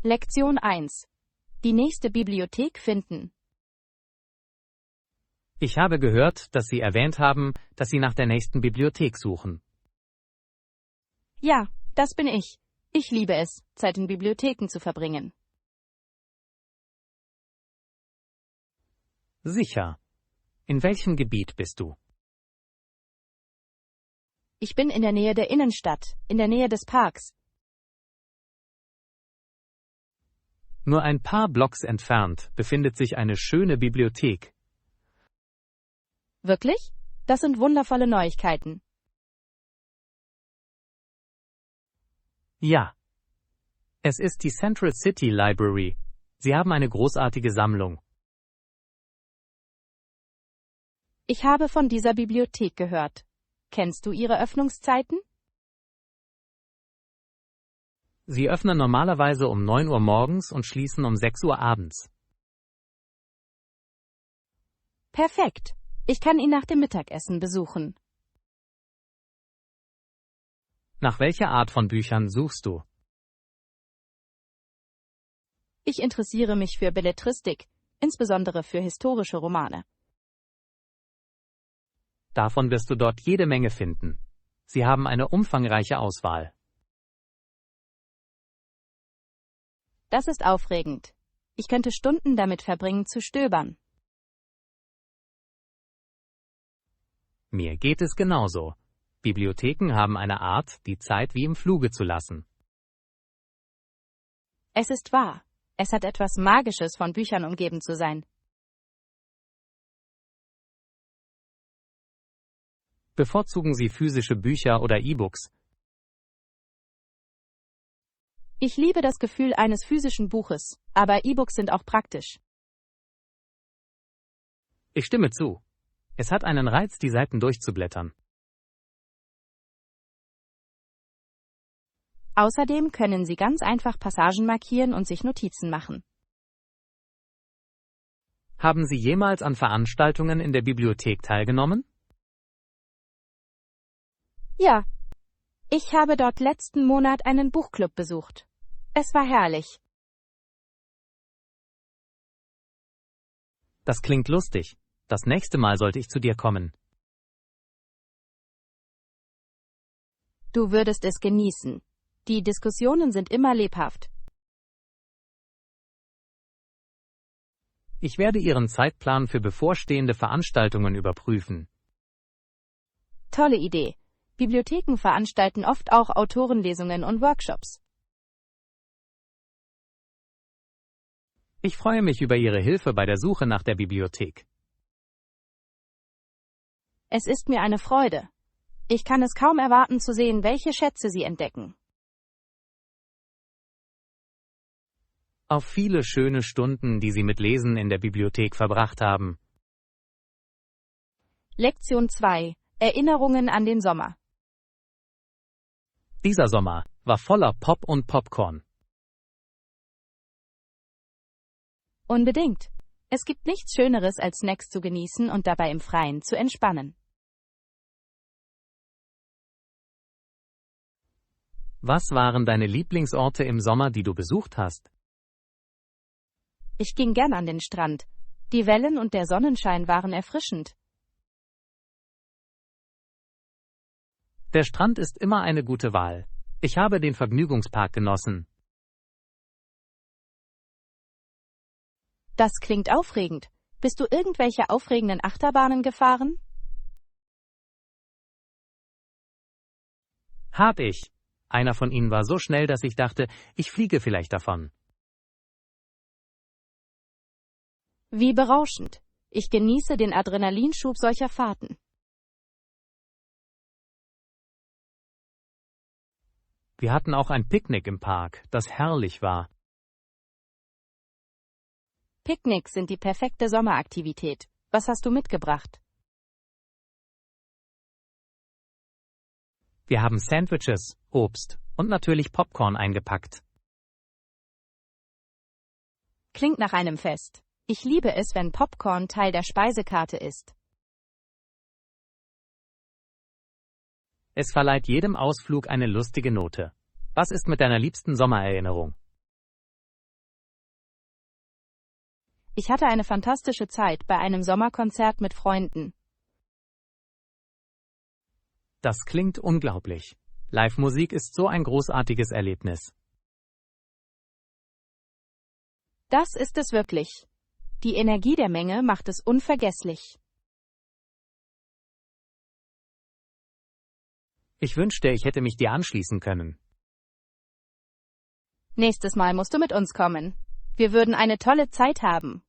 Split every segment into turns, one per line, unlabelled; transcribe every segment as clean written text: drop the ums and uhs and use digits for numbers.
Lektion 1. Die nächste Bibliothek finden.
Ich habe gehört, dass Sie erwähnt haben, dass Sie nach der nächsten Bibliothek suchen.
Ja, das bin ich. Ich liebe es, Zeit in Bibliotheken zu verbringen.
Sicher. In welchem Gebiet bist du?
Ich bin in der Nähe der Innenstadt, in der Nähe des Parks.
Nur ein paar Blocks entfernt befindet sich eine schöne Bibliothek.
Wirklich? Das sind wundervolle Neuigkeiten.
Ja. Es ist die Central City Library. Sie haben eine großartige Sammlung.
Ich habe von dieser Bibliothek gehört. Kennst du ihre Öffnungszeiten?
Sie öffnen normalerweise um 9 Uhr morgens und schließen um 6 Uhr abends.
Perfekt. Ich kann ihn nach dem Mittagessen besuchen.
Nach welcher Art von Büchern suchst du?
Ich interessiere mich für Belletristik, insbesondere für historische Romane.
Davon wirst du dort jede Menge finden. Sie haben eine umfangreiche Auswahl.
Das ist aufregend. Ich könnte Stunden damit verbringen, zu stöbern.
Mir geht es genauso. Bibliotheken haben eine Art, die Zeit wie im Fluge zu lassen.
Es ist wahr. Es hat etwas Magisches, von Büchern umgeben zu sein.
Bevorzugen Sie physische Bücher oder E-Books?
Ich liebe das Gefühl eines physischen Buches, aber E-Books sind auch praktisch.
Ich stimme zu. Es hat einen Reiz, die Seiten durchzublättern.
Außerdem können Sie ganz einfach Passagen markieren und sich Notizen machen.
Haben Sie jemals an Veranstaltungen in der Bibliothek teilgenommen?
Ja. Ich habe dort letzten Monat einen Buchclub besucht. Es war herrlich.
Das klingt lustig. Das nächste Mal sollte ich zu dir kommen.
Du würdest es genießen. Die Diskussionen sind immer lebhaft.
Ich werde Ihren Zeitplan für bevorstehende Veranstaltungen überprüfen.
Tolle Idee. Bibliotheken veranstalten oft auch Autorenlesungen und Workshops.
Ich freue mich über Ihre Hilfe bei der Suche nach der Bibliothek.
Es ist mir eine Freude. Ich kann es kaum erwarten zu sehen, welche Schätze Sie entdecken.
Auf viele schöne Stunden, die Sie mit Lesen in der Bibliothek verbracht haben.
Lektion 2. Erinnerungen an den Sommer.
Dieser Sommer war voller Pop und Popcorn.
Unbedingt. Es gibt nichts Schöneres, als Snacks zu genießen und dabei im Freien zu entspannen.
Was waren deine Lieblingsorte im Sommer, die du besucht hast?
Ich ging gern an den Strand. Die Wellen und der Sonnenschein waren erfrischend.
Der Strand ist immer eine gute Wahl. Ich habe den Vergnügungspark genossen.
Das klingt aufregend. Bist du irgendwelche aufregenden Achterbahnen gefahren?
Hab ich. Einer von ihnen war so schnell, dass ich dachte, ich fliege vielleicht davon.
Wie berauschend. Ich genieße den Adrenalinschub solcher Fahrten.
Wir hatten auch ein Picknick im Park, das herrlich war.
Picknicks sind die perfekte Sommeraktivität. Was hast du mitgebracht?
Wir haben Sandwiches, Obst und natürlich Popcorn eingepackt.
Klingt nach einem Fest. Ich liebe es, wenn Popcorn Teil der Speisekarte ist.
Es verleiht jedem Ausflug eine lustige Note. Was ist mit deiner liebsten Sommererinnerung?
Ich hatte eine fantastische Zeit bei einem Sommerkonzert mit Freunden.
Das klingt unglaublich. Live-Musik ist so ein großartiges Erlebnis.
Das ist es wirklich. Die Energie der Menge macht es unvergesslich.
Ich wünschte, ich hätte mich dir anschließen können.
Nächstes Mal musst du mit uns kommen. Wir würden eine tolle Zeit haben.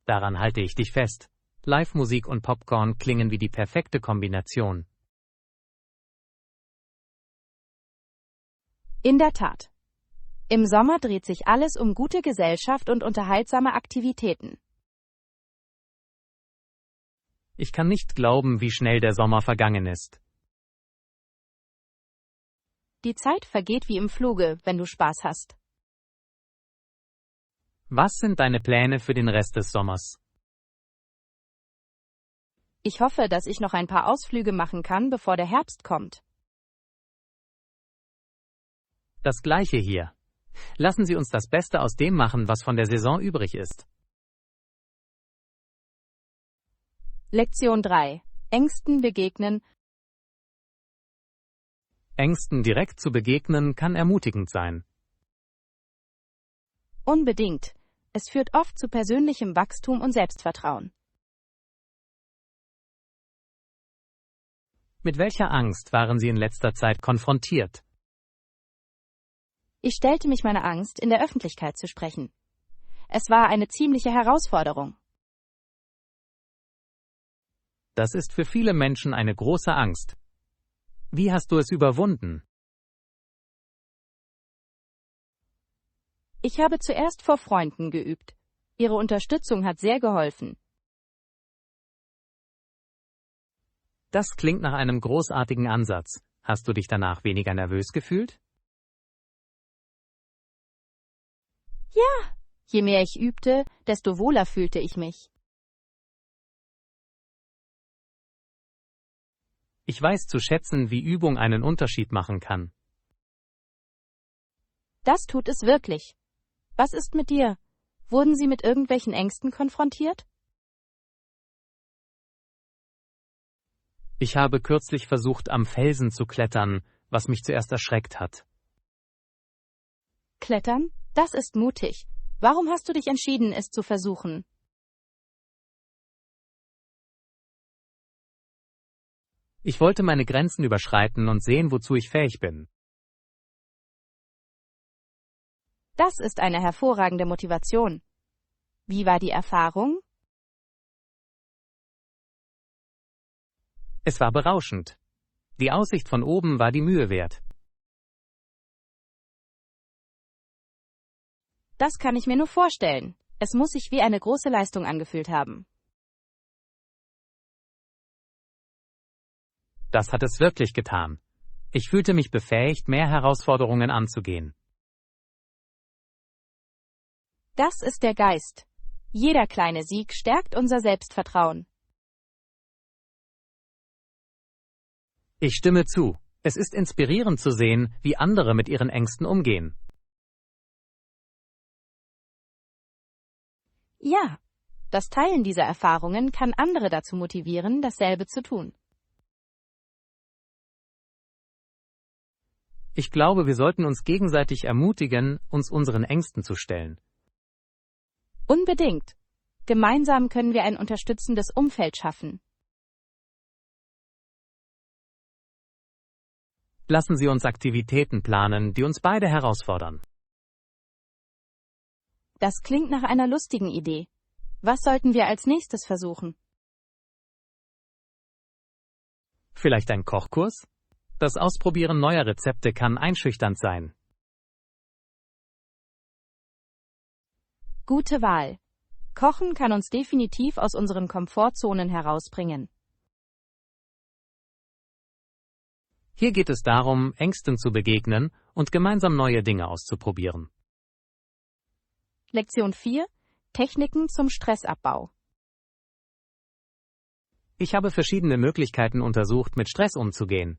Daran halte ich dich fest. Live-Musik und Popcorn klingen wie die perfekte Kombination.
In der Tat. Im Sommer dreht sich alles um gute Gesellschaft und unterhaltsame Aktivitäten.
Ich kann nicht glauben, wie schnell der Sommer vergangen ist.
Die Zeit vergeht wie im Fluge, wenn du Spaß hast.
Was sind deine Pläne für den Rest des Sommers?
Ich hoffe, dass ich noch ein paar Ausflüge machen kann, bevor der Herbst kommt.
Das Gleiche hier. Lassen Sie uns das Beste aus dem machen, was von der Saison übrig ist.
Lektion 3. Ängsten begegnen.
Ängsten direkt zu begegnen kann ermutigend sein.
Unbedingt. Es führt oft zu persönlichem Wachstum und Selbstvertrauen.
Mit welcher Angst waren Sie in letzter Zeit konfrontiert?
Ich stellte mich meiner Angst, in der Öffentlichkeit zu sprechen. Es war eine ziemliche Herausforderung.
Das ist für viele Menschen eine große Angst. Wie hast du es überwunden?
Ich habe zuerst vor Freunden geübt. Ihre Unterstützung hat sehr geholfen.
Das klingt nach einem großartigen Ansatz. Hast du dich danach weniger nervös gefühlt?
Ja, je mehr ich übte, desto wohler fühlte ich mich.
Ich weiß zu schätzen, wie Übung einen Unterschied machen kann.
Das tut es wirklich. Was ist mit dir? Wurden Sie mit irgendwelchen Ängsten konfrontiert?
Ich habe kürzlich versucht, am Felsen zu klettern, was mich zuerst erschreckt hat.
Klettern? Das ist mutig. Warum hast du dich entschieden, es zu versuchen?
Ich wollte meine Grenzen überschreiten und sehen, wozu ich fähig bin.
Das ist eine hervorragende Motivation. Wie war die Erfahrung?
Es war berauschend. Die Aussicht von oben war die Mühe wert.
Das kann ich mir nur vorstellen. Es muss sich wie eine große Leistung angefühlt haben.
Das hat es wirklich getan. Ich fühlte mich befähigt, mehr Herausforderungen anzugehen.
Das ist der Geist. Jeder kleine Sieg stärkt unser Selbstvertrauen.
Ich stimme zu. Es ist inspirierend zu sehen, wie andere mit ihren Ängsten umgehen.
Ja, das Teilen dieser Erfahrungen kann andere dazu motivieren, dasselbe zu tun.
Ich glaube, wir sollten uns gegenseitig ermutigen, uns unseren Ängsten zu stellen.
Unbedingt. Gemeinsam können wir ein unterstützendes Umfeld schaffen.
Lassen Sie uns Aktivitäten planen, die uns beide herausfordern.
Das klingt nach einer lustigen Idee. Was sollten wir als nächstes versuchen?
Vielleicht ein Kochkurs? Das Ausprobieren neuer Rezepte kann einschüchternd sein.
Gute Wahl. Kochen kann uns definitiv aus unseren Komfortzonen herausbringen.
Hier geht es darum, Ängsten zu begegnen und gemeinsam neue Dinge auszuprobieren.
Lektion 4. Techniken zum Stressabbau.
Ich habe verschiedene Möglichkeiten untersucht, mit Stress umzugehen.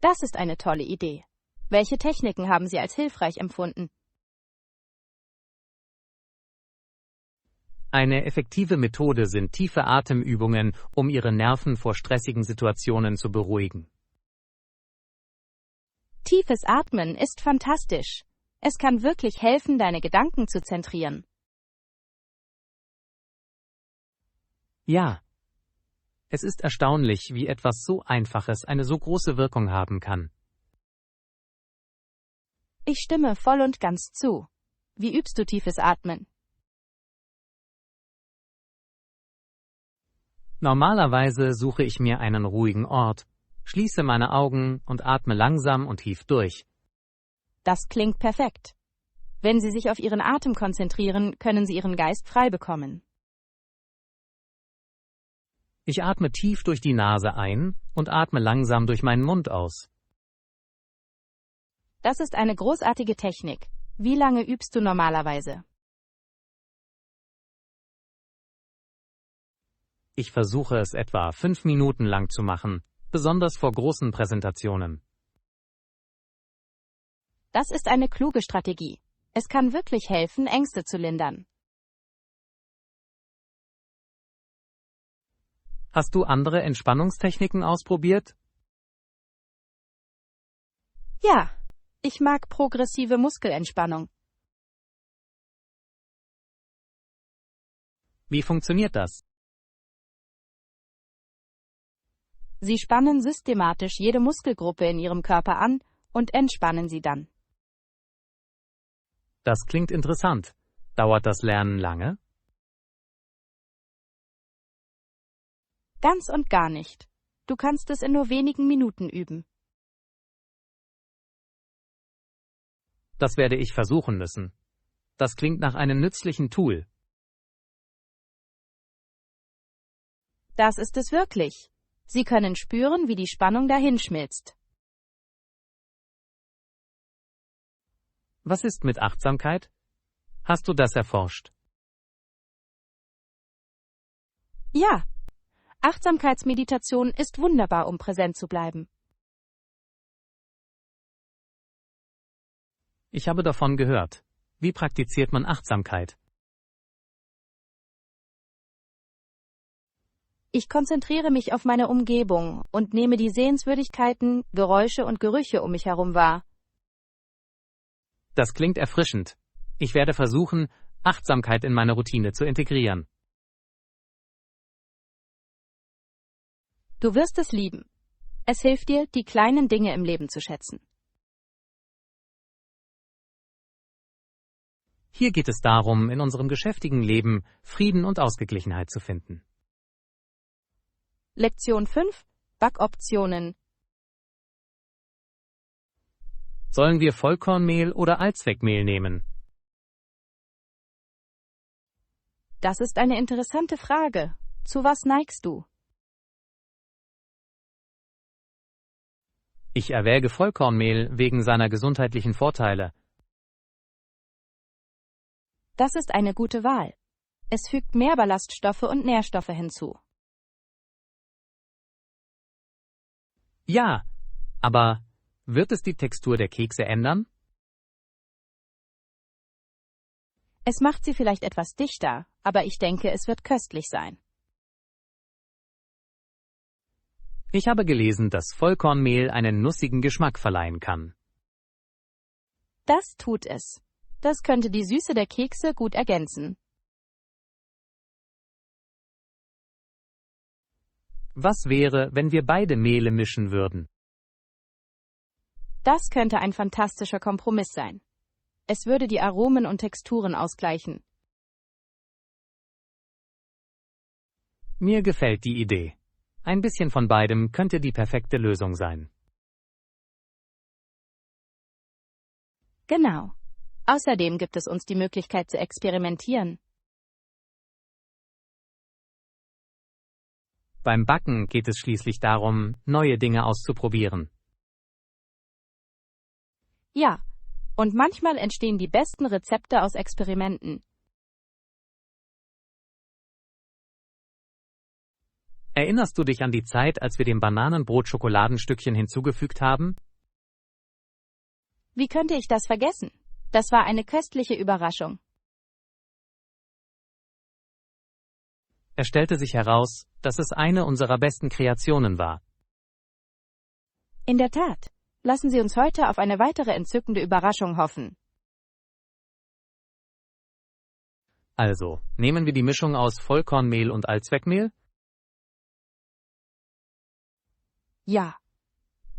Das ist eine tolle Idee. Welche Techniken haben Sie als hilfreich empfunden?
Eine effektive Methode sind tiefe Atemübungen, um Ihre Nerven vor stressigen Situationen zu beruhigen.
Tiefes Atmen ist fantastisch. Es kann wirklich helfen, deine Gedanken zu zentrieren.
Ja. Es ist erstaunlich, wie etwas so Einfaches eine so große Wirkung haben kann.
Ich stimme voll und ganz zu. Wie übst du tiefes Atmen?
Normalerweise suche ich mir einen ruhigen Ort, schließe meine Augen und atme langsam und tief durch.
Das klingt perfekt. Wenn Sie sich auf Ihren Atem konzentrieren, können Sie Ihren Geist frei bekommen.
Ich atme tief durch die Nase ein und atme langsam durch meinen Mund aus.
Das ist eine großartige Technik. Wie lange übst du normalerweise?
Ich versuche es etwa 5 Minuten lang zu machen, besonders vor großen Präsentationen.
Das ist eine kluge Strategie. Es kann wirklich helfen, Ängste zu lindern.
Hast du andere Entspannungstechniken ausprobiert?
Ja, ich mag progressive Muskelentspannung.
Wie funktioniert das?
Sie spannen systematisch jede Muskelgruppe in Ihrem Körper an und entspannen sie dann.
Das klingt interessant. Dauert das Lernen lange?
Ganz und gar nicht. Du kannst es in nur wenigen Minuten üben.
Das werde ich versuchen müssen. Das klingt nach einem nützlichen Tool.
Das ist es wirklich. Sie können spüren, wie die Spannung dahinschmilzt.
Was ist mit Achtsamkeit? Hast du das erforscht?
Ja, Achtsamkeitsmeditation ist wunderbar, um präsent zu bleiben.
Ich habe davon gehört. Wie praktiziert man Achtsamkeit?
Ich konzentriere mich auf meine Umgebung und nehme die Sehenswürdigkeiten, Geräusche und Gerüche um mich herum wahr.
Das klingt erfrischend. Ich werde versuchen, Achtsamkeit in meine Routine zu integrieren.
Du wirst es lieben. Es hilft dir, die kleinen Dinge im Leben zu schätzen.
Hier geht es darum, in unserem geschäftigen Leben Frieden und Ausgeglichenheit zu finden.
Lektion 5: Backoptionen.
Sollen wir Vollkornmehl oder Allzweckmehl nehmen?
Das ist eine interessante Frage. Zu was neigst du?
Ich erwäge Vollkornmehl wegen seiner gesundheitlichen Vorteile.
Das ist eine gute Wahl. Es fügt mehr Ballaststoffe und Nährstoffe hinzu.
Ja, aber wird es die Textur der Kekse ändern?
Es macht sie vielleicht etwas dichter, aber ich denke, es wird köstlich sein.
Ich habe gelesen, dass Vollkornmehl einen nussigen Geschmack verleihen kann.
Das tut es. Das könnte die Süße der Kekse gut ergänzen.
Was wäre, wenn wir beide Mehle mischen würden?
Das könnte ein fantastischer Kompromiss sein. Es würde die Aromen und Texturen ausgleichen.
Mir gefällt die Idee. Ein bisschen von beidem könnte die perfekte Lösung sein.
Genau. Außerdem gibt es uns die Möglichkeit zu experimentieren.
Beim Backen geht es schließlich darum, neue Dinge auszuprobieren.
Ja, und manchmal entstehen die besten Rezepte aus Experimenten.
Erinnerst du dich an die Zeit, als wir dem Bananenbrot Schokoladenstückchen hinzugefügt haben?
Wie könnte ich das vergessen? Das war eine köstliche Überraschung.
Es stellte sich heraus, dass es eine unserer besten Kreationen war.
In der Tat. Lassen Sie uns heute auf eine weitere entzückende Überraschung hoffen.
Also, nehmen wir die Mischung aus Vollkornmehl und Allzweckmehl?
Ja.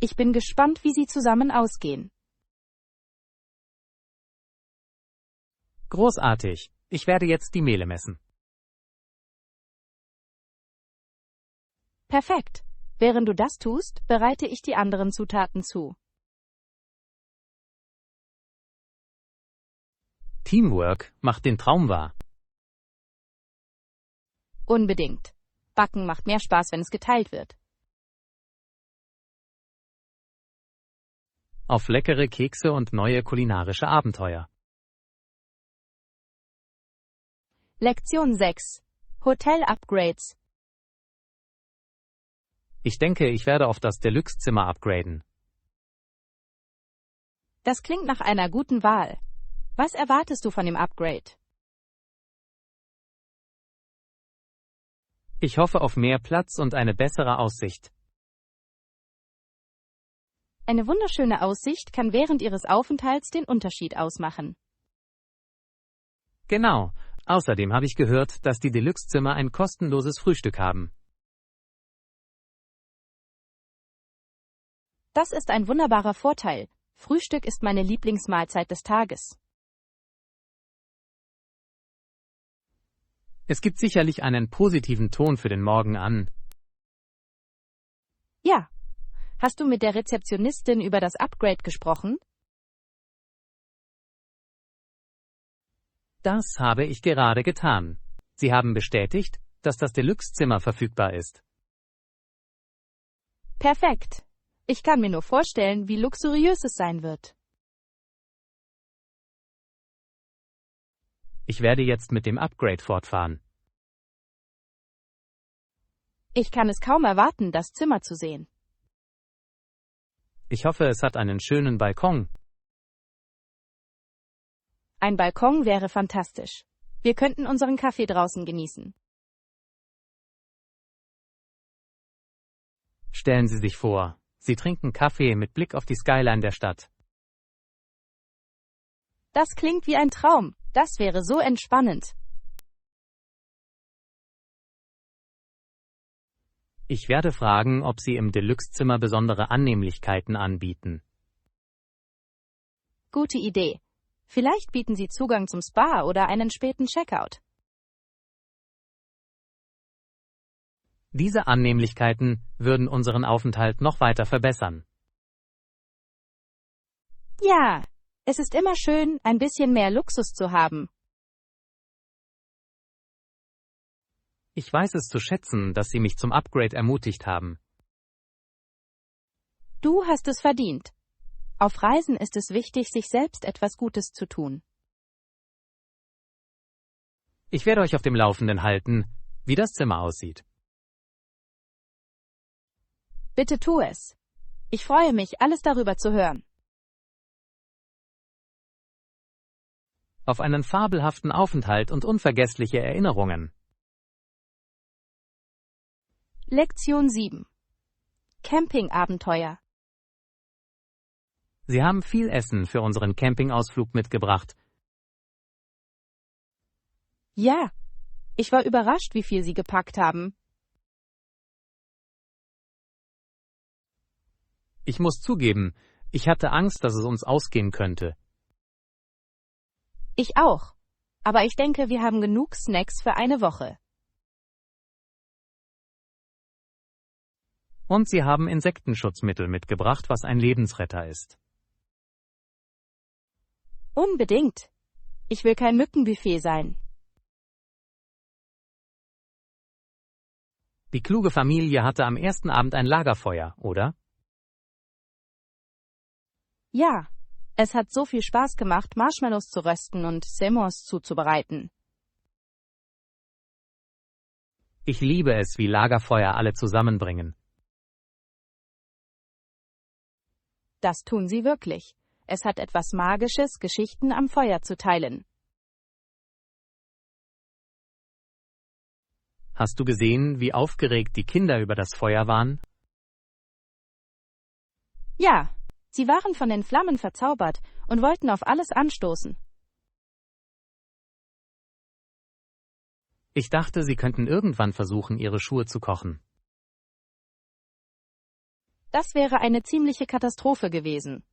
Ich bin gespannt, wie sie zusammen ausgehen.
Großartig. Ich werde jetzt die Mehle messen.
Perfekt. Während du das tust, bereite ich die anderen Zutaten zu.
Teamwork macht den Traum wahr.
Unbedingt. Backen macht mehr Spaß, wenn es geteilt wird.
Auf leckere Kekse und neue kulinarische Abenteuer.
Lektion 6. Hotel-Upgrades.
Ich denke, ich werde auf das Deluxe-Zimmer upgraden.
Das klingt nach einer guten Wahl. Was erwartest du von dem Upgrade?
Ich hoffe auf mehr Platz und eine bessere Aussicht.
Eine wunderschöne Aussicht kann während Ihres Aufenthalts den Unterschied ausmachen.
Genau. Außerdem habe ich gehört, dass die Deluxe-Zimmer ein kostenloses Frühstück haben.
Das ist ein wunderbarer Vorteil. Frühstück ist meine Lieblingsmahlzeit des Tages.
Es gibt sicherlich einen positiven Ton für den Morgen an.
Ja. Hast du mit der Rezeptionistin über das Upgrade gesprochen?
Das habe ich gerade getan. Sie haben bestätigt, dass das Deluxe-Zimmer verfügbar ist.
Perfekt. Ich kann mir nur vorstellen, wie luxuriös es sein wird.
Ich werde jetzt mit dem Upgrade fortfahren.
Ich kann es kaum erwarten, das Zimmer zu sehen.
Ich hoffe, es hat einen schönen Balkon.
Ein Balkon wäre fantastisch. Wir könnten unseren Kaffee draußen genießen.
Stellen Sie sich vor, Sie trinken Kaffee mit Blick auf die Skyline der Stadt.
Das klingt wie ein Traum. Das wäre so entspannend.
Ich werde fragen, ob Sie im Deluxe-Zimmer besondere Annehmlichkeiten anbieten.
Gute Idee. Vielleicht bieten sie Zugang zum Spa oder einen späten Checkout.
Diese Annehmlichkeiten würden unseren Aufenthalt noch weiter verbessern.
Ja, es ist immer schön, ein bisschen mehr Luxus zu haben.
Ich weiß es zu schätzen, dass Sie mich zum Upgrade ermutigt haben.
Du hast es verdient. Auf Reisen ist es wichtig, sich selbst etwas Gutes zu tun.
Ich werde euch auf dem Laufenden halten, wie das Zimmer aussieht.
Bitte tu es. Ich freue mich, alles darüber zu hören.
Auf einen fabelhaften Aufenthalt und unvergessliche Erinnerungen.
Lektion 7. Campingabenteuer.
Sie haben viel Essen für unseren Campingausflug mitgebracht.
Ja, ich war überrascht, wie viel sie gepackt haben.
Ich muss zugeben, ich hatte Angst, dass es uns ausgehen könnte.
Ich auch. Aber ich denke, wir haben genug Snacks für eine Woche.
Und sie haben Insektenschutzmittel mitgebracht, was ein Lebensretter ist.
Unbedingt. Ich will kein Mückenbuffet sein.
Die kluge Familie hatte am ersten Abend ein Lagerfeuer, oder?
Ja, es hat so viel Spaß gemacht, Marshmallows zu rösten und Semos zuzubereiten.
Ich liebe es, wie Lagerfeuer alle zusammenbringen.
Das tun sie wirklich. Es hat etwas Magisches, Geschichten am Feuer zu teilen.
Hast du gesehen, wie aufgeregt die Kinder über das Feuer waren?
Ja, sie waren von den Flammen verzaubert und wollten auf alles anstoßen.
Ich dachte, sie könnten irgendwann versuchen, ihre Schuhe zu kochen.
Das wäre eine ziemliche Katastrophe gewesen.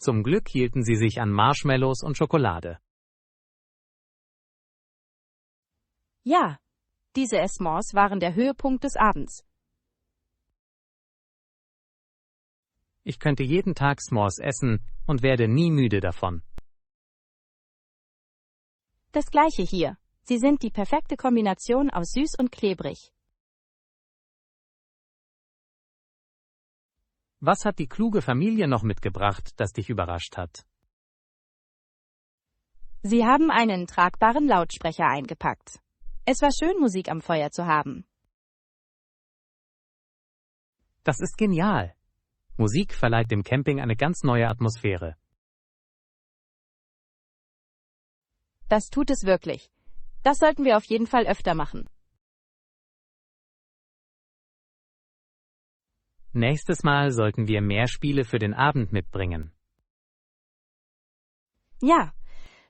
Zum Glück hielten sie sich an Marshmallows und Schokolade.
Ja, diese S'mores waren der Höhepunkt des Abends.
Ich könnte jeden Tag S'mores essen und werde nie müde davon.
Das gleiche hier. Sie sind die perfekte Kombination aus süß und klebrig.
Was hat die kluge Familie noch mitgebracht, das dich überrascht hat?
Sie haben einen tragbaren Lautsprecher eingepackt. Es war schön, Musik am Feuer zu haben.
Das ist genial. Musik verleiht dem Camping eine ganz neue Atmosphäre.
Das tut es wirklich. Das sollten wir auf jeden Fall öfter machen.
Nächstes Mal sollten wir mehr Spiele für den Abend mitbringen.
Ja,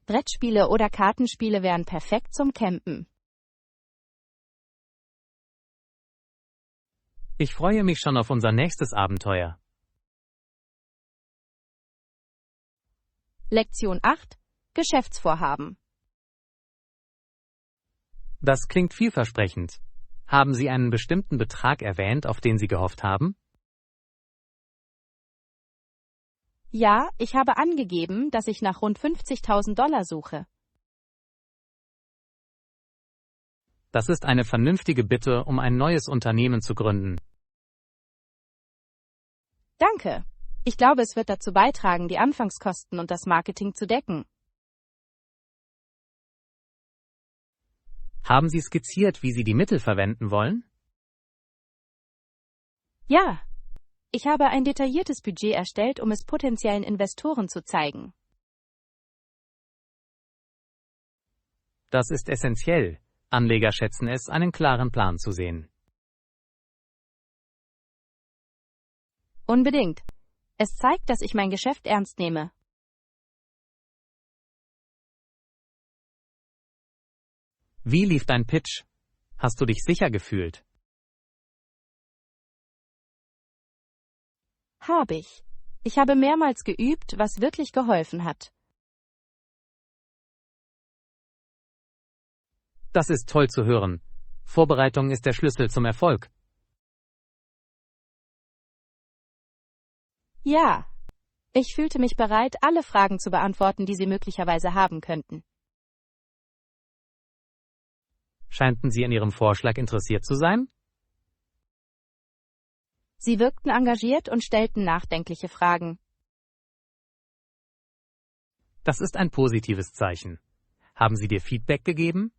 Brettspiele oder Kartenspiele wären perfekt zum Campen.
Ich freue mich schon auf unser nächstes Abenteuer.
Lektion 8: Geschäftsvorhaben.
Das klingt vielversprechend. Haben Sie einen bestimmten Betrag erwähnt, auf den Sie gehofft haben?
Ja, ich habe angegeben, dass ich nach rund $50.000 suche.
Das ist eine vernünftige Bitte, um ein neues Unternehmen zu gründen.
Danke. Ich glaube, es wird dazu beitragen, die Anfangskosten und das Marketing zu decken.
Haben Sie skizziert, wie Sie die Mittel verwenden wollen?
Ja, ich habe ein detailliertes Budget erstellt, um es potenziellen Investoren zu zeigen.
Das ist essentiell. Anleger schätzen es, einen klaren Plan zu sehen.
Unbedingt. Es zeigt, dass ich mein Geschäft ernst nehme.
Wie lief dein Pitch? Hast du dich sicher gefühlt?
Habe ich. Ich habe mehrmals geübt, was wirklich geholfen hat.
Das ist toll zu hören. Vorbereitung ist der Schlüssel zum Erfolg.
Ja. Ich fühlte mich bereit, alle Fragen zu beantworten, die Sie möglicherweise haben könnten.
Scheinten Sie an Ihrem Vorschlag interessiert zu sein?
Sie wirkten engagiert und stellten nachdenkliche Fragen.
Das ist ein positives Zeichen. Haben Sie dir Feedback gegeben?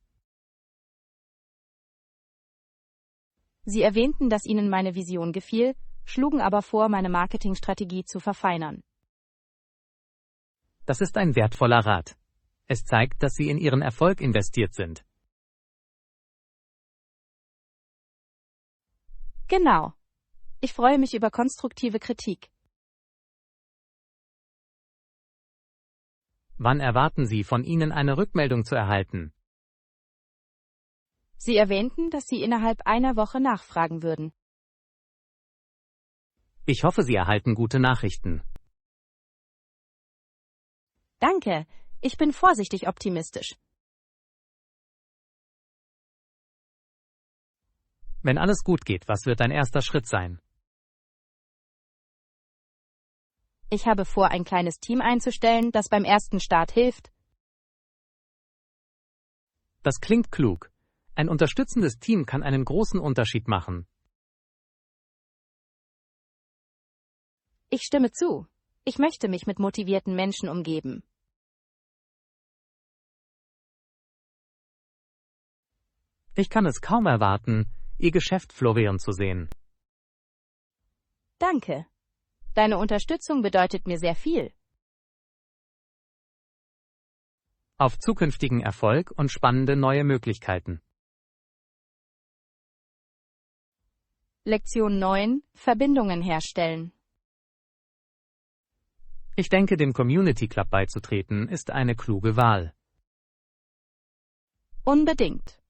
Sie erwähnten, dass Ihnen meine Vision gefiel, schlugen aber vor, meine Marketingstrategie zu verfeinern.
Das ist ein wertvoller Rat. Es zeigt, dass Sie in Ihren Erfolg investiert sind.
Genau. Ich freue mich über konstruktive Kritik.
Wann erwarten Sie, von Ihnen eine Rückmeldung zu erhalten?
Sie erwähnten, dass Sie innerhalb einer Woche nachfragen würden.
Ich hoffe, Sie erhalten gute Nachrichten.
Danke. Ich bin vorsichtig optimistisch.
Wenn alles gut geht, was wird dein erster Schritt sein?
Ich habe vor, ein kleines Team einzustellen, das beim ersten Start hilft.
Das klingt klug. Ein unterstützendes Team kann einen großen Unterschied machen.
Ich stimme zu. Ich möchte mich mit motivierten Menschen umgeben.
Ich kann es kaum erwarten, Ihr Geschäft florieren zu sehen.
Danke. Deine Unterstützung bedeutet mir sehr viel.
Auf zukünftigen Erfolg und spannende neue Möglichkeiten.
Lektion 9. Verbindungen herstellen.
Ich denke, dem Community Club beizutreten, ist eine kluge Wahl.
Unbedingt.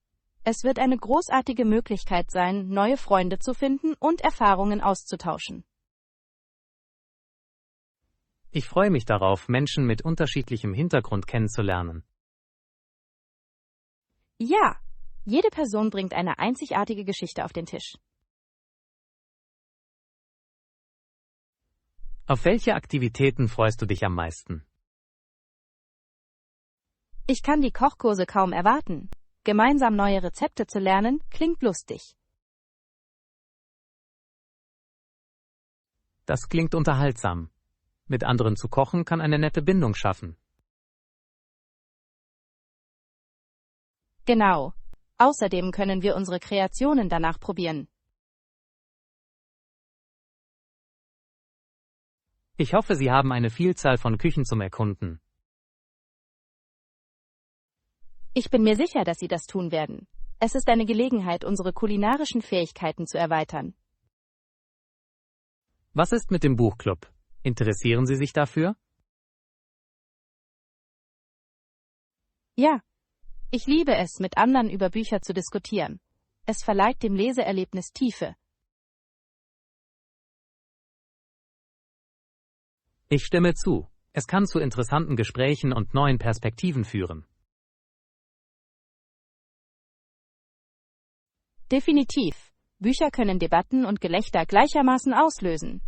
Es wird eine großartige Möglichkeit sein, neue Freunde zu finden und Erfahrungen auszutauschen.
Ich freue mich darauf, Menschen mit unterschiedlichem Hintergrund kennenzulernen.
Ja, jede Person bringt eine einzigartige Geschichte auf den Tisch.
Auf welche Aktivitäten freust du dich am meisten?
Ich kann die Kochkurse kaum erwarten. Gemeinsam neue Rezepte zu lernen, klingt lustig.
Das klingt unterhaltsam. Mit anderen zu kochen kann eine nette Bindung schaffen.
Genau. Außerdem können wir unsere Kreationen danach probieren.
Ich hoffe, Sie haben eine Vielzahl von Küchen zum Erkunden.
Ich bin mir sicher, dass Sie das tun werden. Es ist eine Gelegenheit, unsere kulinarischen Fähigkeiten zu erweitern.
Was ist mit dem Buchclub? Interessieren Sie sich dafür?
Ja. Ich liebe es, mit anderen über Bücher zu diskutieren. Es verleiht dem Leseerlebnis Tiefe.
Ich stimme zu. Es kann zu interessanten Gesprächen und neuen Perspektiven führen.
Definitiv. Bücher können Debatten und Gelächter gleichermaßen auslösen.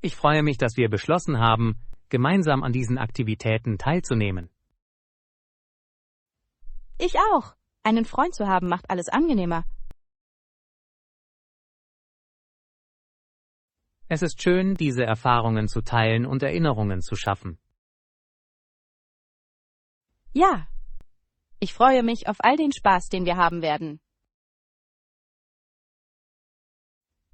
Ich freue mich, dass wir beschlossen haben, gemeinsam an diesen Aktivitäten teilzunehmen.
Ich auch. Einen Freund zu haben macht alles angenehmer.
Es ist schön, diese Erfahrungen zu teilen und Erinnerungen zu schaffen.
Ja. Ich freue mich auf all den Spaß, den wir haben werden.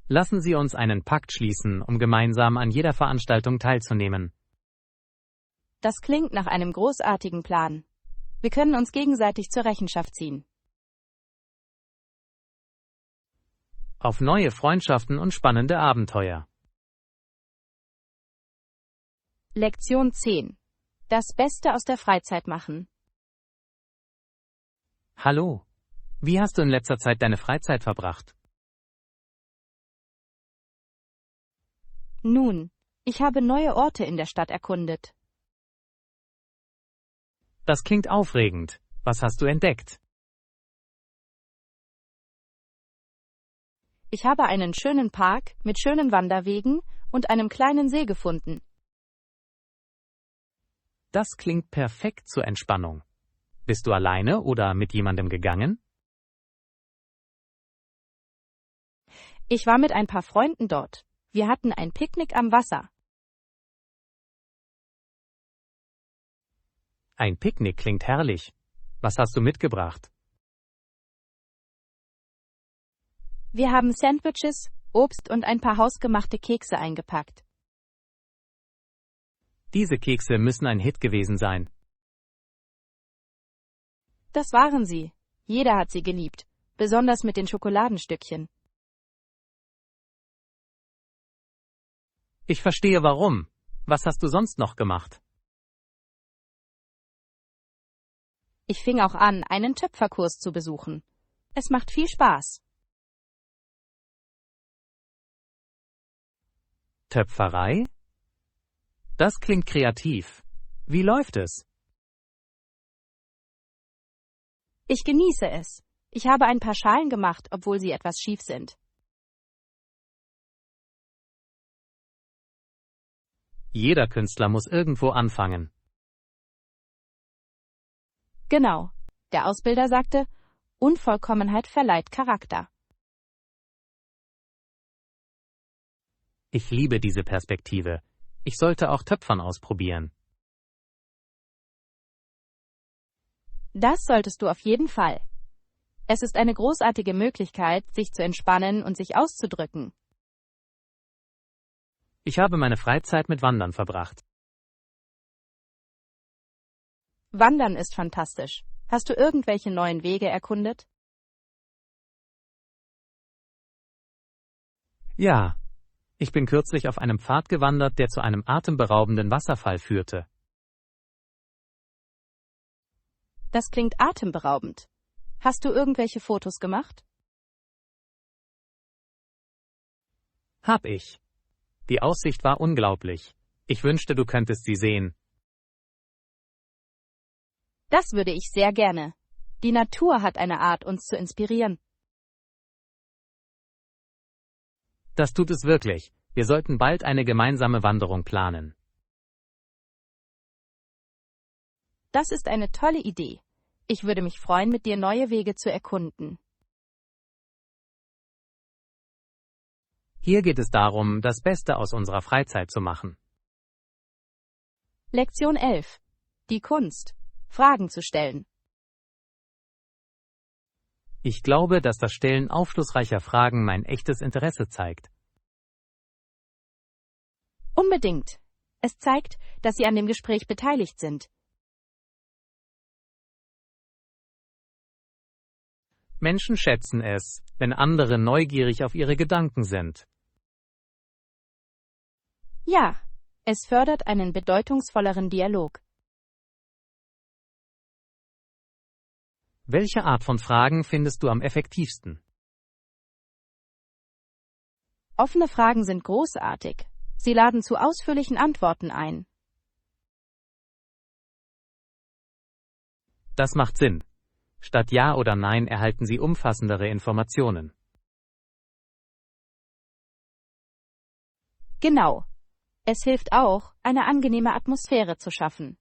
Lassen Sie uns einen Pakt schließen, um gemeinsam an jeder Veranstaltung teilzunehmen.
Das klingt nach einem großartigen Plan. Wir können uns gegenseitig zur Rechenschaft ziehen.
Auf neue Freundschaften und spannende Abenteuer.
Lektion 10. Das Beste aus der Freizeit machen.
Hallo. Wie hast du in letzter Zeit deine Freizeit verbracht?
Nun, ich habe neue Orte in der Stadt erkundet.
Das klingt aufregend. Was hast du entdeckt?
Ich habe einen schönen Park mit schönen Wanderwegen und einem kleinen See gefunden.
Das klingt perfekt zur Entspannung. Bist du alleine oder mit jemandem gegangen?
Ich war mit ein paar Freunden dort. Wir hatten ein Picknick am Wasser.
Ein Picknick klingt herrlich. Was hast du mitgebracht?
Wir haben Sandwiches, Obst und ein paar hausgemachte Kekse eingepackt.
Diese Kekse müssen ein Hit gewesen sein.
Das waren sie. Jeder hat sie geliebt, besonders mit den Schokoladenstückchen.
Ich verstehe warum. Was hast du sonst noch gemacht?
Ich fing auch an, einen Töpferkurs zu besuchen. Es macht viel Spaß.
Töpferei? Das klingt kreativ. Wie läuft es?
Ich genieße es. Ich habe ein paar Schalen gemacht, obwohl sie etwas schief sind.
Jeder Künstler muss irgendwo anfangen.
Genau. Der Ausbilder sagte, Unvollkommenheit verleiht Charakter.
Ich liebe diese Perspektive. Ich sollte auch Töpfern ausprobieren.
Das solltest du auf jeden Fall. Es ist eine großartige Möglichkeit, sich zu entspannen und sich auszudrücken.
Ich habe meine Freizeit mit Wandern verbracht.
Wandern ist fantastisch. Hast du irgendwelche neuen Wege erkundet?
Ja, ich bin kürzlich auf einem Pfad gewandert, der zu einem atemberaubenden Wasserfall führte.
Das klingt atemberaubend. Hast du irgendwelche Fotos gemacht?
Hab ich. Die Aussicht war unglaublich. Ich wünschte, du könntest sie sehen.
Das würde ich sehr gerne. Die Natur hat eine Art, uns zu inspirieren.
Das tut es wirklich. Wir sollten bald eine gemeinsame Wanderung planen.
Das ist eine tolle Idee. Ich würde mich freuen, mit dir neue Wege zu erkunden.
Hier geht es darum, das Beste aus unserer Freizeit zu machen.
Lektion 11. Die Kunst, Fragen zu stellen.
Ich glaube, dass das Stellen aufschlussreicher Fragen mein echtes Interesse zeigt.
Unbedingt. Es zeigt, dass Sie an dem Gespräch beteiligt sind.
Menschen schätzen es, wenn andere neugierig auf ihre Gedanken sind.
Ja, es fördert einen bedeutungsvolleren Dialog.
Welche Art von Fragen findest du am effektivsten?
Offene Fragen sind großartig. Sie laden zu ausführlichen Antworten ein.
Das macht Sinn. Statt Ja oder Nein erhalten Sie umfassendere Informationen.
Genau. Es hilft auch, eine angenehme Atmosphäre zu schaffen.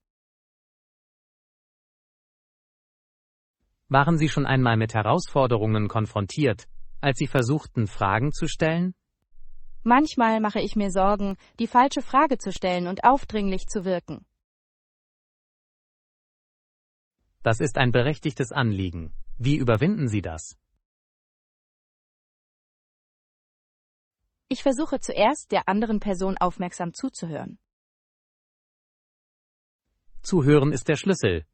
Waren Sie schon einmal mit Herausforderungen konfrontiert, als Sie versuchten, Fragen zu stellen?
Manchmal mache ich mir Sorgen, die falsche Frage zu stellen und aufdringlich zu wirken.
Das ist ein berechtigtes Anliegen. Wie überwinden Sie das?
Ich versuche zuerst, der anderen Person aufmerksam zuzuhören.
Zuhören ist der Schlüssel.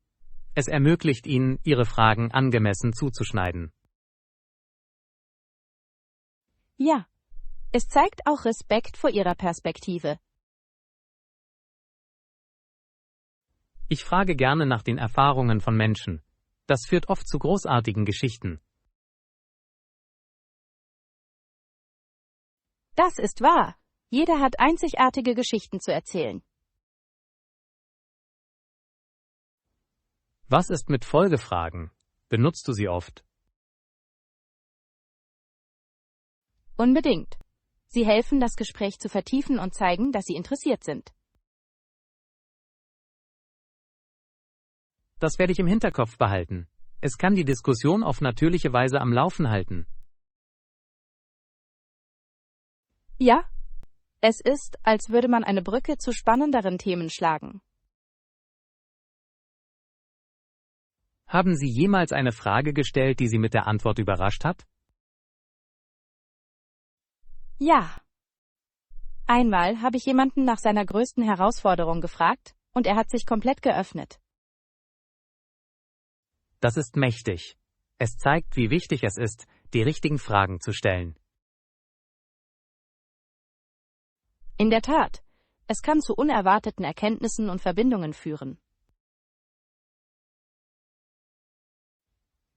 Es ermöglicht Ihnen, Ihre Fragen angemessen zuzuschneiden.
Ja, es zeigt auch Respekt vor ihrer Perspektive.
Ich frage gerne nach den Erfahrungen von Menschen. Das führt oft zu großartigen Geschichten.
Das ist wahr. Jeder hat einzigartige Geschichten zu erzählen.
Was ist mit Folgefragen? Benutzt du sie oft?
Unbedingt. Sie helfen, das Gespräch zu vertiefen und zeigen, dass Sie interessiert sind.
Das werde ich im Hinterkopf behalten. Es kann die Diskussion auf natürliche Weise am Laufen halten.
Ja, es ist, als würde man eine Brücke zu spannenderen Themen schlagen.
Haben Sie jemals eine Frage gestellt, die Sie mit der Antwort überrascht hat?
Ja. Einmal habe ich jemanden nach seiner größten Herausforderung gefragt, und er hat sich komplett geöffnet.
Das ist mächtig. Es zeigt, wie wichtig es ist, die richtigen Fragen zu stellen.
In der Tat, es kann zu unerwarteten Erkenntnissen und Verbindungen führen.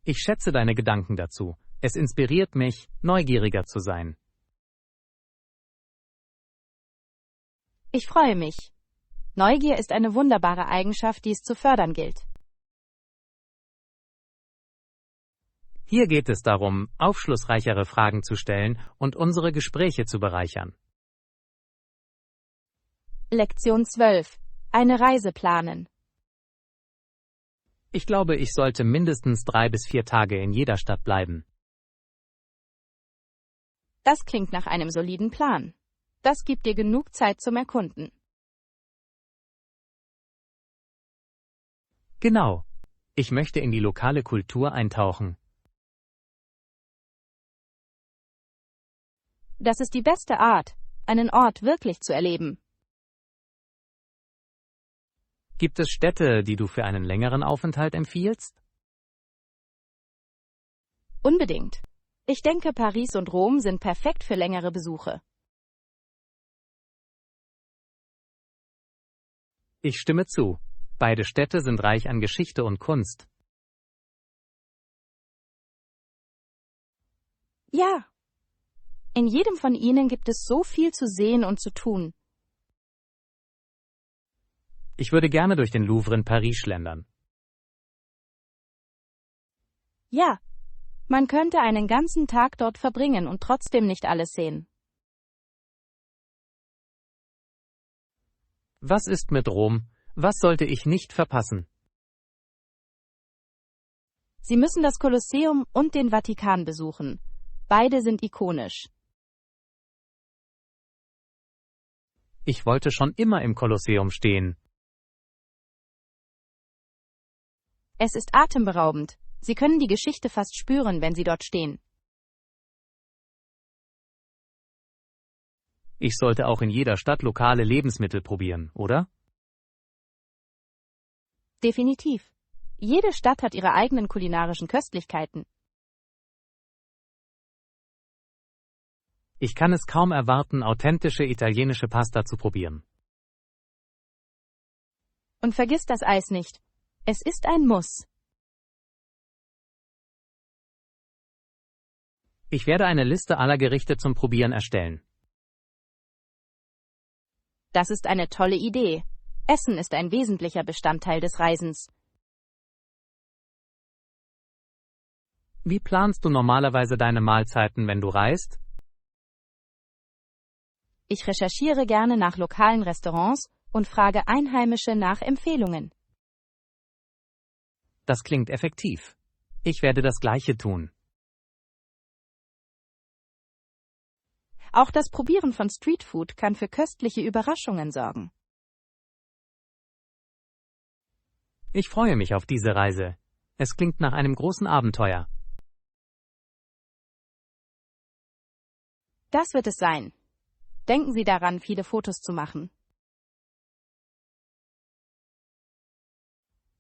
Ich schätze deine Gedanken dazu. Es inspiriert mich, neugieriger zu sein.
Ich freue mich. Neugier ist eine wunderbare Eigenschaft, die es zu fördern gilt.
Hier geht es darum, aufschlussreichere Fragen zu stellen und unsere Gespräche zu bereichern.
Lektion 12. Eine Reise planen.
Ich glaube, ich sollte mindestens 3 bis 4 Tage in jeder Stadt bleiben.
Das klingt nach einem soliden Plan. Das gibt dir genug Zeit zum Erkunden.
Genau. Ich möchte in die lokale Kultur eintauchen.
Das ist die beste Art. einen Ort wirklich zu erleben.
Gibt es Städte, die du für einen längeren Aufenthalt empfiehlst?
Unbedingt. Ich denke, Paris und Rom sind perfekt für längere Besuche.
Ich stimme zu. Beide Städte sind reich an Geschichte und Kunst.
Ja. In jedem von ihnen gibt es so viel zu sehen und zu tun.
Ich würde gerne durch den Louvre in Paris schlendern.
Ja. Man könnte einen ganzen Tag dort verbringen und trotzdem nicht alles sehen.
Was ist mit Rom? Was sollte ich nicht verpassen?
Sie müssen das Kolosseum und den Vatikan besuchen. Beide sind ikonisch.
Ich wollte schon immer im Kolosseum stehen.
Es ist atemberaubend. Sie können die Geschichte fast spüren, wenn Sie dort stehen.
Ich sollte auch in jeder Stadt lokale Lebensmittel probieren, oder?
Definitiv. Jede Stadt hat ihre eigenen kulinarischen Köstlichkeiten.
Ich kann es kaum erwarten, authentische italienische Pasta zu probieren.
Und vergiss das Eis nicht. Es ist ein Muss.
Ich werde eine Liste aller Gerichte zum Probieren erstellen.
Das ist eine tolle Idee. Essen ist ein wesentlicher Bestandteil des Reisens.
Wie planst du normalerweise deine Mahlzeiten, wenn du reist?
Ich recherchiere gerne nach lokalen Restaurants und frage Einheimische nach Empfehlungen.
Das klingt effektiv. Ich werde das Gleiche tun.
Auch das Probieren von Streetfood kann für köstliche Überraschungen sorgen.
Ich freue mich auf diese Reise. Es klingt nach einem großen Abenteuer.
Das wird es sein. Denken Sie daran, viele Fotos zu machen.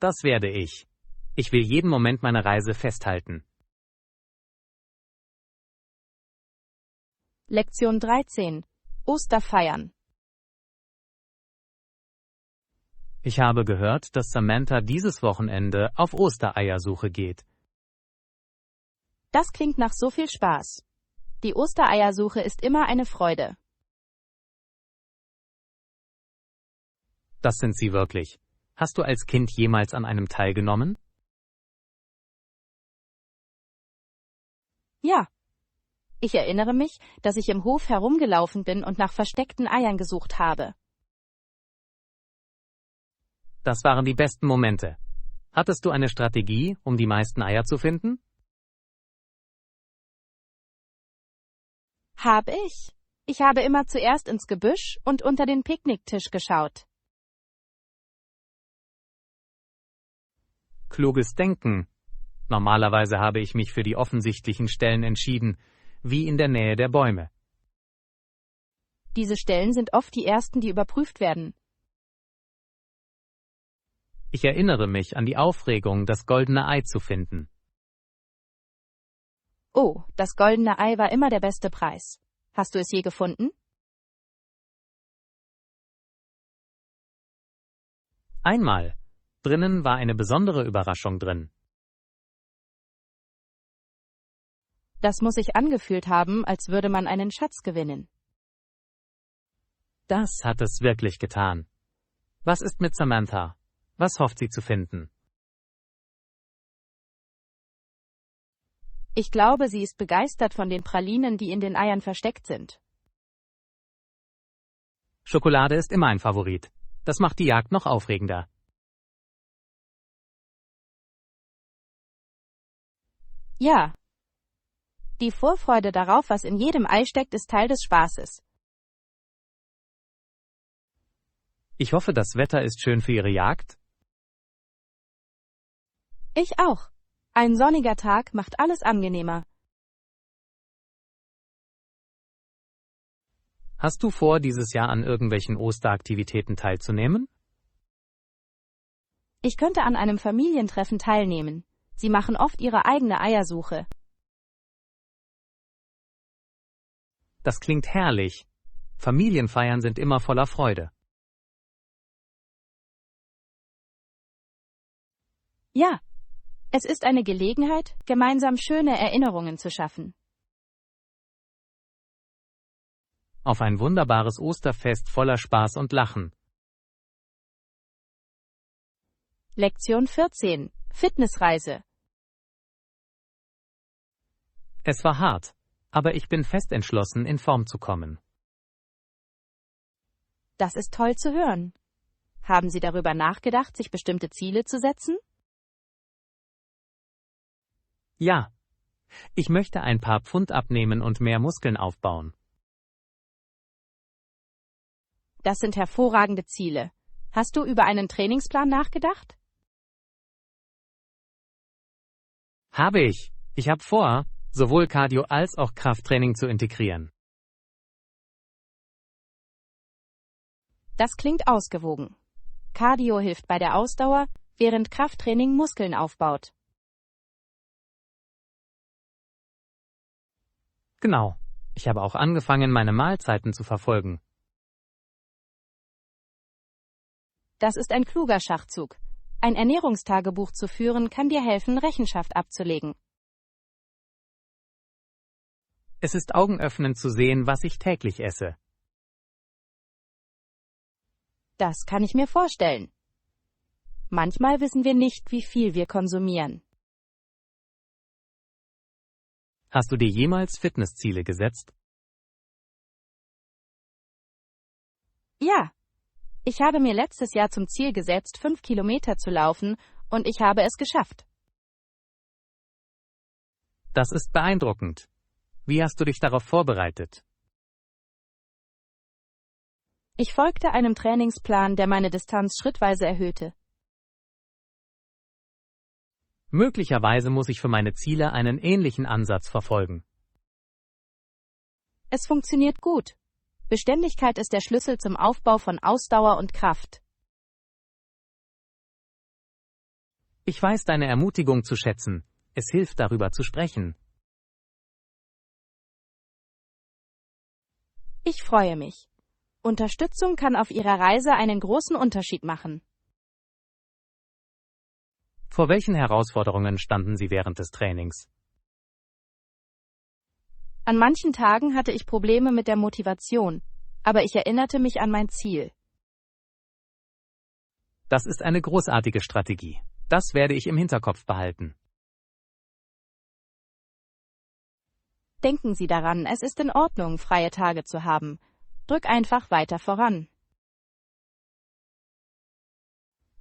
Das werde ich. Ich will jeden Moment meiner Reise festhalten.
Lektion 13. Osterfeiern.
Ich habe gehört, dass Samantha dieses Wochenende auf Ostereiersuche geht.
Das klingt nach so viel Spaß. Die Ostereiersuche ist immer eine Freude.
Das sind sie wirklich. Hast du als Kind jemals an einem teilgenommen?
Ja. Ich erinnere mich, dass ich im Hof herumgelaufen bin und nach versteckten Eiern gesucht habe.
Das waren die besten Momente. Hattest du eine Strategie, um die meisten Eier zu finden?
Habe ich. Ich habe immer zuerst ins Gebüsch und unter den Picknicktisch geschaut.
Kluges Denken. Normalerweise habe ich mich für die offensichtlichen Stellen entschieden, wie in der Nähe der Bäume.
Diese Stellen sind oft die ersten, die überprüft werden.
Ich erinnere mich an die Aufregung, das goldene Ei zu finden.
Oh, das goldene Ei war immer der beste Preis. Hast du es je gefunden?
Einmal. Drinnen war eine besondere Überraschung drin.
Das muss sich angefühlt haben, als würde man einen Schatz gewinnen.
Das hat es wirklich getan. Was ist mit Samantha? Was hofft sie zu finden?
Ich glaube, sie ist begeistert von den Pralinen, die in den Eiern versteckt sind.
Schokolade ist immer ein Favorit. Das macht die Jagd noch aufregender.
Ja. Die Vorfreude darauf, was in jedem Ei steckt, ist Teil des Spaßes.
Ich hoffe, das Wetter ist schön für Ihre Jagd.
Ich auch. Ein sonniger Tag macht alles angenehmer.
Hast du vor, dieses Jahr an irgendwelchen Osteraktivitäten teilzunehmen?
Ich könnte an einem Familientreffen teilnehmen. Sie machen oft ihre eigene Eiersuche.
Das klingt herrlich. Familienfeiern sind immer voller Freude.
Ja, es ist eine Gelegenheit, gemeinsam schöne Erinnerungen zu schaffen.
Auf ein wunderbares Osterfest voller Spaß und Lachen.
Lektion 14. Fitnessreise.
Es war hart, aber ich bin fest entschlossen, in Form zu kommen.
Das ist toll zu hören. Haben Sie darüber nachgedacht, sich bestimmte Ziele zu setzen?
Ja, ich möchte ein paar Pfund abnehmen und mehr Muskeln aufbauen.
Das sind hervorragende Ziele. Hast du über einen Trainingsplan nachgedacht?
Habe ich. Ich habe vor, sowohl Cardio als auch Krafttraining zu integrieren.
Das klingt ausgewogen. Cardio hilft bei der Ausdauer, während Krafttraining Muskeln aufbaut.
Genau. Ich habe auch angefangen, meine Mahlzeiten zu verfolgen.
Das ist ein kluger Schachzug. Ein Ernährungstagebuch zu führen kann dir helfen, Rechenschaft abzulegen.
Es ist augenöffnend zu sehen, was ich täglich esse.
Das kann ich mir vorstellen. Manchmal wissen wir nicht, wie viel wir konsumieren.
Hast du dir jemals Fitnessziele gesetzt?
Ja. Ich habe mir letztes Jahr zum Ziel gesetzt, 5 Kilometer zu laufen, und ich habe es geschafft.
Das ist beeindruckend. Wie hast du dich darauf vorbereitet?
Ich folgte einem Trainingsplan, der meine Distanz schrittweise erhöhte.
Möglicherweise muss ich für meine Ziele einen ähnlichen Ansatz verfolgen.
Es funktioniert gut. Beständigkeit ist der Schlüssel zum Aufbau von Ausdauer und Kraft.
Ich weiß deine Ermutigung zu schätzen. Es hilft, darüber zu sprechen.
Ich freue mich. Unterstützung kann auf Ihrer Reise einen großen Unterschied machen.
Vor welchen Herausforderungen standen Sie während des Trainings?
An manchen Tagen hatte ich Probleme mit der Motivation, aber ich erinnerte mich an mein Ziel.
Das ist eine großartige Strategie. Das werde ich im Hinterkopf behalten.
Denken Sie daran, es ist in Ordnung, freie Tage zu haben. Drück einfach weiter voran.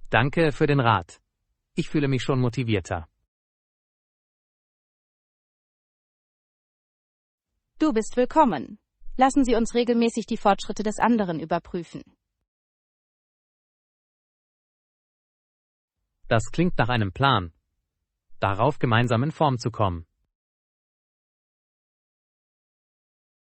Danke für den Rat. Ich fühle mich schon motivierter.
Du bist willkommen. Lassen Sie uns regelmäßig die Fortschritte des anderen überprüfen.
Das klingt nach einem Plan. Darauf gemeinsam in Form zu kommen.